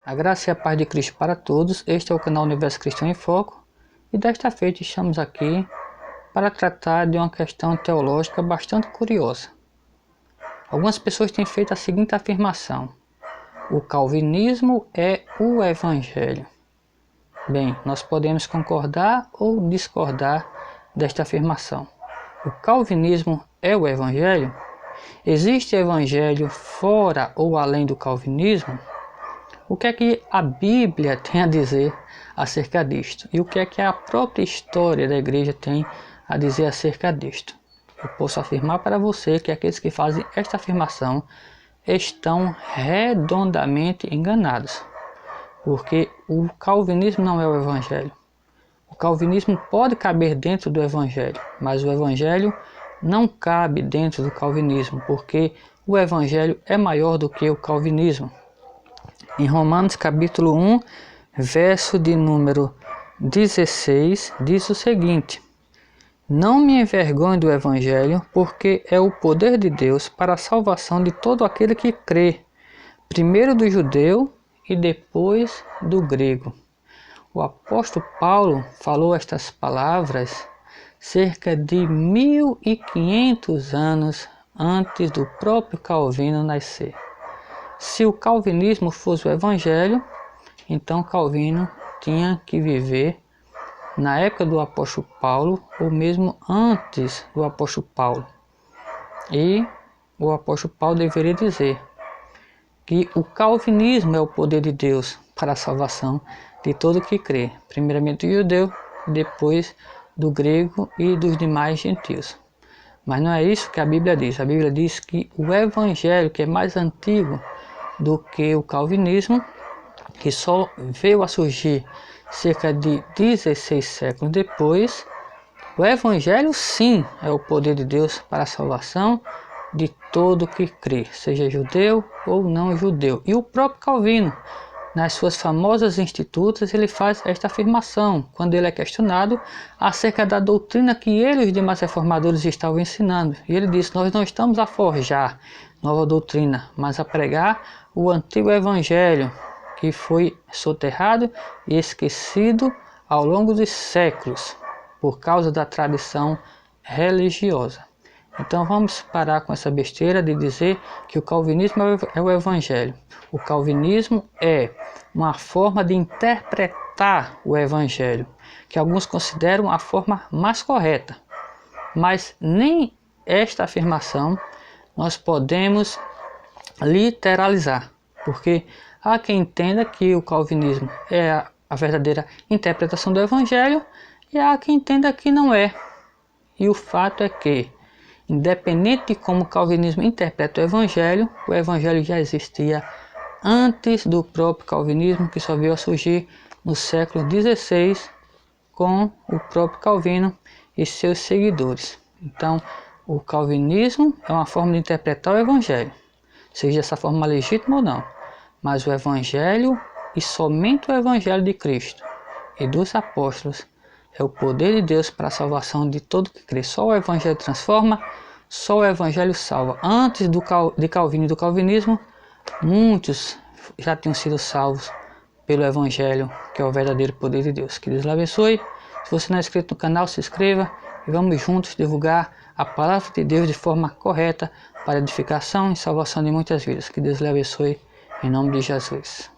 A graça e a paz de Cristo para todos. Este é o canal Universo Cristão em Foco e desta feita estamos aqui para tratar de uma questão teológica bastante curiosa. Algumas pessoas têm feito a seguinte afirmação: o calvinismo é o evangelho. Bem, nós podemos concordar ou discordar desta afirmação. O calvinismo é o evangelho? Existe evangelho fora ou além do calvinismo? O que é que a Bíblia tem a dizer acerca disto? E o que é que a própria história da igreja tem a dizer acerca disto? Eu posso afirmar para você que aqueles que fazem esta afirmação estão redondamente enganados. Porque o calvinismo não é o evangelho. O calvinismo pode caber dentro do evangelho, mas o evangelho não cabe dentro do calvinismo, porque o evangelho é maior do que o calvinismo. Em Romanos capítulo 1, verso de número 16, diz o seguinte: não me envergonhe do evangelho, porque é o poder de Deus para a salvação de todo aquele que crê, primeiro do judeu e depois do grego. O apóstolo Paulo falou estas palavras cerca de 1500 anos antes do próprio Calvino nascer. Se o calvinismo fosse o evangelho, então Calvino tinha que viver na época do apóstolo Paulo ou mesmo antes do apóstolo Paulo. E o apóstolo Paulo deveria dizer que o calvinismo é o poder de Deus para a salvação de todo que crê, primeiramente do judeu, depois do grego e dos demais gentios. Mas não é isso que a Bíblia diz. A Bíblia diz que o evangelho, que é mais antigo do que o calvinismo, que só veio a surgir cerca de 16 séculos depois, o evangelho sim é o poder de Deus para a salvação de todo que crê, seja judeu ou não judeu. E o próprio Calvino, nas suas famosas Institutas, ele faz esta afirmação quando ele é questionado acerca da doutrina que ele e os demais reformadores estavam ensinando. E ele diz: nós não estamos a forjar nova doutrina, mas a pregar o antigo evangelho, que foi soterrado e esquecido ao longo dos séculos por causa da tradição religiosa. Então vamos parar com essa besteira de dizer que o calvinismo é o evangelho. O calvinismo é uma forma de interpretar o evangelho, que alguns consideram a forma mais correta. Mas nem esta afirmação nós podemos literalizar, porque há quem entenda que o calvinismo é a verdadeira interpretação do evangelho e há quem entenda que não é. E o fato é que, independente de como o calvinismo interpreta o evangelho já existia antes do próprio calvinismo, que só veio a surgir no século XVI com o próprio Calvino e seus seguidores. Então, o calvinismo é uma forma de interpretar o evangelho, seja essa forma legítima ou não, mas o evangelho e somente o evangelho de Cristo e dos apóstolos é o poder de Deus para a salvação de todo que crê. Só o evangelho transforma, só o evangelho salva. Antes de Calvino e do calvinismo, muitos já tinham sido salvos pelo evangelho, que é o verdadeiro poder de Deus. Que Deus lhe abençoe. Se você não é inscrito no canal, se inscreva e vamos juntos divulgar a palavra de Deus de forma correta para edificação e salvação de muitas vidas. Que Deus lhe abençoe em nome de Jesus.